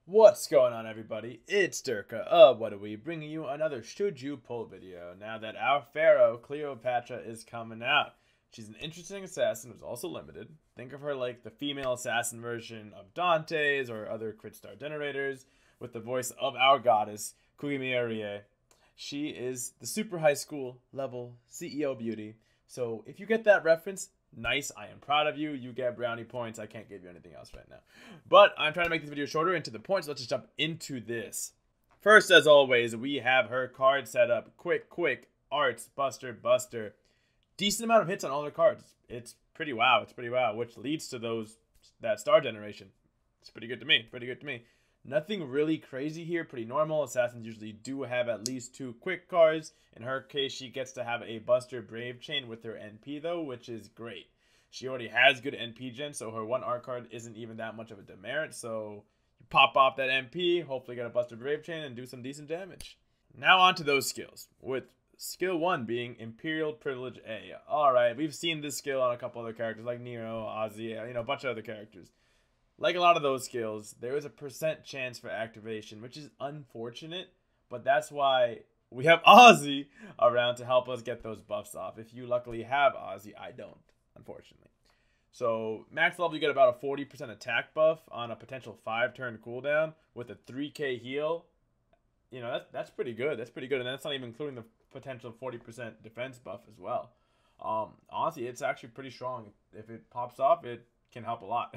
What's going on, everybody? It's Durka of Whataweeb bringing you another Should You Pull video now that our Pharaoh Cleopatra is coming out. She's an interesting assassin who's also limited. Think of her like the female assassin version of Dante's or other crit star generators with the voice of our goddess, Kuimirie. She is the super high school level CEO beauty. So if you get that reference, nice, I am proud of you. You get brownie points. I can't give you anything else right now. But I'm trying to make this video shorter and to the point, so let's just jump into this. First, as always, we have her card set up. Quick, Arts, Buster. Decent amount of hits on all her cards. It's pretty wow, which leads to that star generation. It's pretty good to me. Nothing really crazy here, pretty normal. Assassins usually do have at least 2 quick cards. In her case, she gets to have a Buster Brave Chain with her NP though, which is great. She already has good NP gen, so her 1 art card isn't even that much of a demerit. So you pop off that NP, hopefully get a Buster Brave Chain and do some decent damage. Now on to those skills, with skill 1 being Imperial Privilege A. Alright, we've seen this skill on a couple other characters like Nero, Ozzy, a bunch of other characters. Like a lot of those skills, there is a % chance for activation, which is unfortunate, but that's why we have Ozzy around to help us get those buffs off. If you luckily have Ozzy, I don't, unfortunately. So max level, you get about a 40% attack buff on a potential 5-turn cooldown with a 3k heal. That's pretty good. And that's not even including the potential 40% defense buff as well. Honestly, it's actually pretty strong. If it pops off, it can help a lot.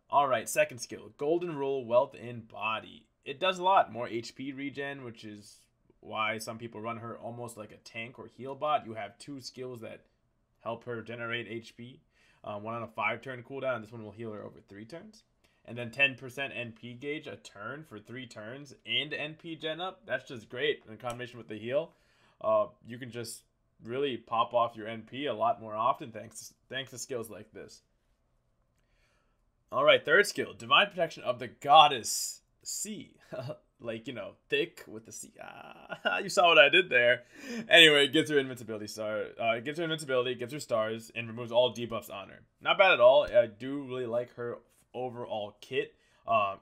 Alright, second skill, Golden Rule, Wealth in Body. It does a lot. More HP regen, which is why some people run her almost like a tank or heal bot. You have 2 skills that help her generate HP. One on a 5-turn cooldown, and this one will heal her over 3 turns. And then 10% NP gauge a turn for 3 turns and NP gen up. That's just great. In combination with the heal, you can just really pop off your NP a lot more often thanks to skills like this. Alright, third skill, Divine Protection of the Goddess C. Thick with the C. You saw what I did there. Anyway, it gives her invincibility gives her stars, and removes all debuffs on her. Not bad at all. I do really like her overall kit.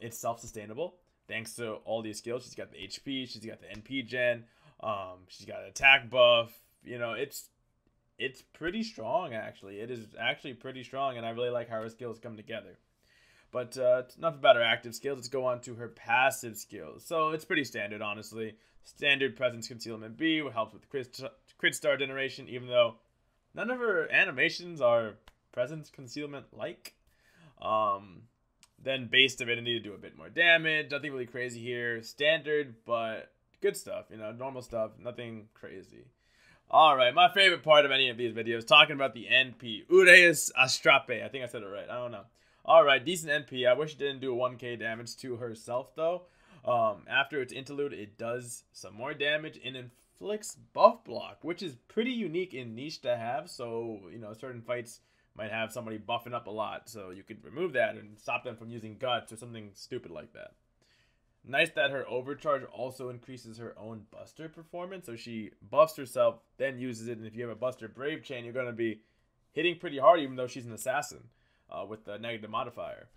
It's self-sustainable thanks to all these skills. She's got the HP, she's got the NP gen, she's got an attack buff. It's pretty strong, actually. It is actually pretty strong, and I really like how her skills come together. But enough about her active skills. Let's go on to her passive skills. So it's pretty standard, honestly. Standard Presence Concealment B, which helps with crit star generation, even though none of her animations are Presence Concealment-like. Then Base Divinity to do a bit more damage. Nothing really crazy here. Standard, but good stuff. Normal stuff. Nothing crazy. Alright, my favorite part of any of these videos, talking about the NP. Ureus Astrape. I think I said it right. I don't know. Alright, decent NP. I wish it didn't do 1k damage to herself, though. After its interlude, it does some more damage and inflicts buff block, which is pretty unique in niche to have. So, certain fights might have somebody buffing up a lot. So you could remove that and stop them from using guts or something stupid like that. Nice that her overcharge also increases her own buster performance. So she buffs herself, then uses it. And if you have a Buster Brave Chain, you're going to be hitting pretty hard, even though she's an assassin. With the negative modifier.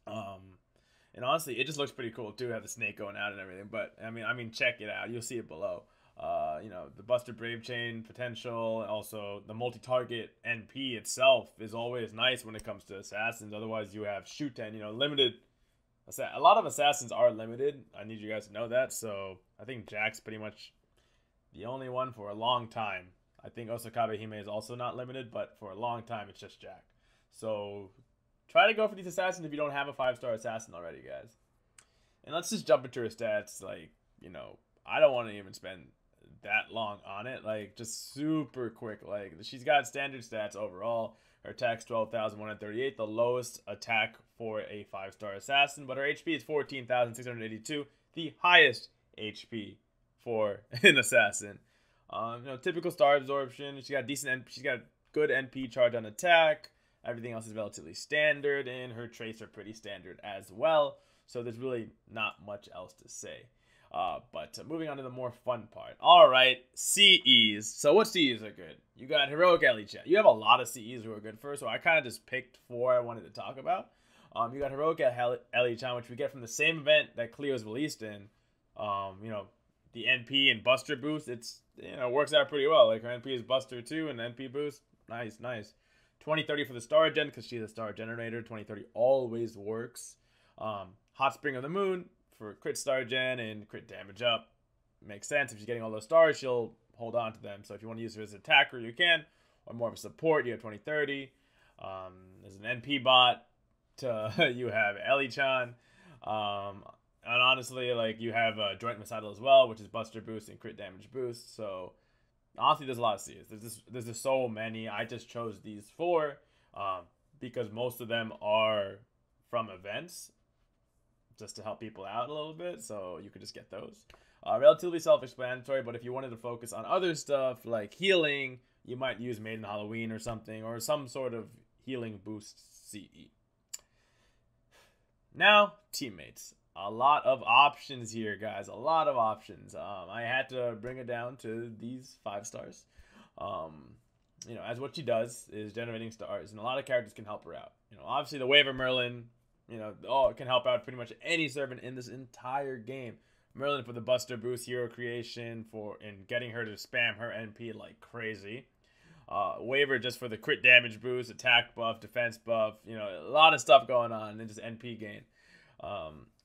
And honestly, it just looks pretty cool too. Have the snake going out and everything. But I mean, check it out. You'll see it below. The Buster Brave Chain potential. Also, the multi-target NP itself is always nice when it comes to assassins. Otherwise, you have shoot 10. Limited. A lot of assassins are limited. I need you guys to know that. So I think Jack's pretty much the only one for a long time. I think Osakabe Hime is also not limited, but for a long time, it's just Jack. So try to go for these assassins if you don't have a 5-star assassin already, guys. And let's just jump into her stats. I don't want to even spend that long on it. Just super quick. She's got standard stats overall. Her attack's 12,138, the lowest attack for a 5-star assassin. But her HP is 14,682, the highest HP for an assassin. Typical star absorption. She's got good NP charge on attack. Everything else is relatively standard, and her traits are pretty standard as well. So there's really not much else to say. But moving on to the more fun part. Alright, CEs. So what CEs are good? You got Heroic Ellie Chat. You have a lot of CEs who are good for her, so I kind of just picked 4 I wanted to talk about. You got Heroic Ellie-chan, which we get from the same event that Cleo's released in. You know, the NP and Buster boost, it's, you know, works out pretty well. Like, her NP is Buster too, and NP boost, nice. 2030 for the Star Gen, because she's a Star Generator. 2030 always works. Hot Spring of the Moon for crit Star Gen and crit damage up. Makes sense. If she's getting all those stars, she'll hold on to them. So if you want to use her as an attacker, you can. Or more of a support, you have 2030. There's an NP bot. You have Ellie-chan. And honestly, like, you have a Joint Recital as well, which is Buster boost and crit damage boost. So honestly, there's a lot of C's. There's just so many. I just chose these 4 because most of them are from events, just to help people out a little bit. So you could just get those. Relatively self-explanatory, but if you wanted to focus on other stuff like healing, you might use Maiden Halloween or something, or some sort of healing boost CE. Now, teammates. A lot of options here, guys. A lot of options. I had to bring it down to these 5 stars. You know, as what she does is generating stars, and a lot of characters can help her out. You know, obviously the Waiver Merlin, you know, it can help out pretty much any servant in this entire game. Merlin for the Buster boost, hero creation, and getting her to spam her NP like crazy. Waiver just for the crit damage boost, attack buff, defense buff. You know, a lot of stuff going on, and just NP gain.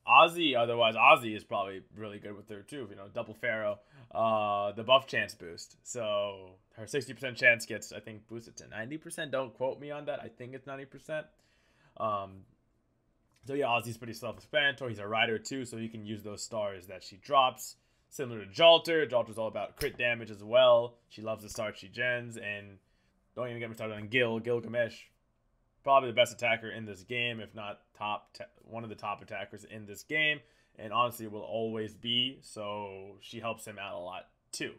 Ozzy is probably really good with her too. You know, double Pharaoh, the buff chance boost. So her 60% chance gets, I think, boosted to 90%. Don't quote me on that. I think it's 90%. So yeah, Ozzy's pretty self-explanatory. He's a rider too, so you can use those stars that she drops. Similar to Jalter. Jalter's all about crit damage as well. She loves the stars she gens, and don't even get me started on Gilgamesh. Probably the best attacker in this game, if not one of the top attackers in this game, and honestly will always be. So she helps him out a lot too.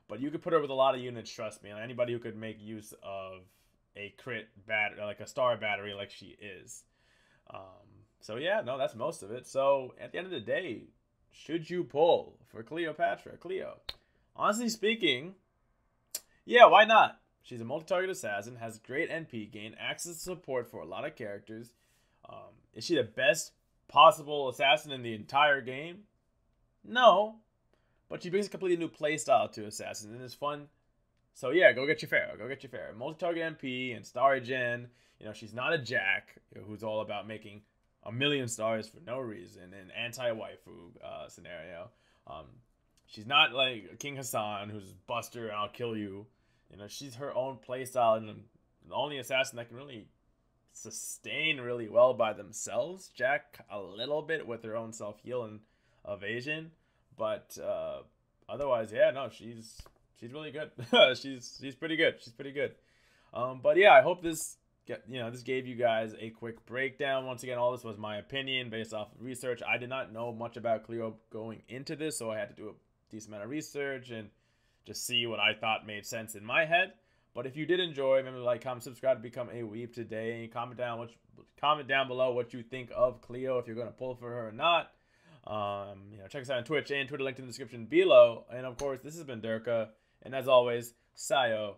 But you could put her with a lot of units, trust me. And anybody who could make use of a crit battery, like a star battery, like she is. So yeah, no, that's most of it. So at the end of the day, should you pull for Cleopatra? Cleo. Honestly speaking, yeah, why not? She's a multi-target assassin, has great NP gain, access to support for a lot of characters. Is she the best possible assassin in the entire game? No. But she brings a completely new playstyle to assassin, and it's fun. So yeah, go get your Pharaoh. Go get your Pharaoh. Multi-target NP and Star Gen. You know, she's not a Jack, who's all about making a million stars for no reason, an anti-waifu scenario. She's not like King Hassan, who's Buster and I'll kill you. You know, she's her own playstyle, and the only assassin that can really sustain really well by themselves. Jack a little bit with her own self-heal and evasion, but otherwise, yeah, no, she's really good. she's pretty good. She's pretty good. But yeah, I hope this gave you guys a quick breakdown. Once again, all this was my opinion based off of research. I did not know much about Cleo going into this, so I had to do a decent amount of research and just see what I thought made sense in my head. But if you did enjoy, remember to like, comment, subscribe to become a weeb today. And comment down below what you think of Cleo, if you're going to pull for her or not. Check us out on Twitch and Twitter, linked in the description below. And of course, this has been Durka. And as always, sayonara.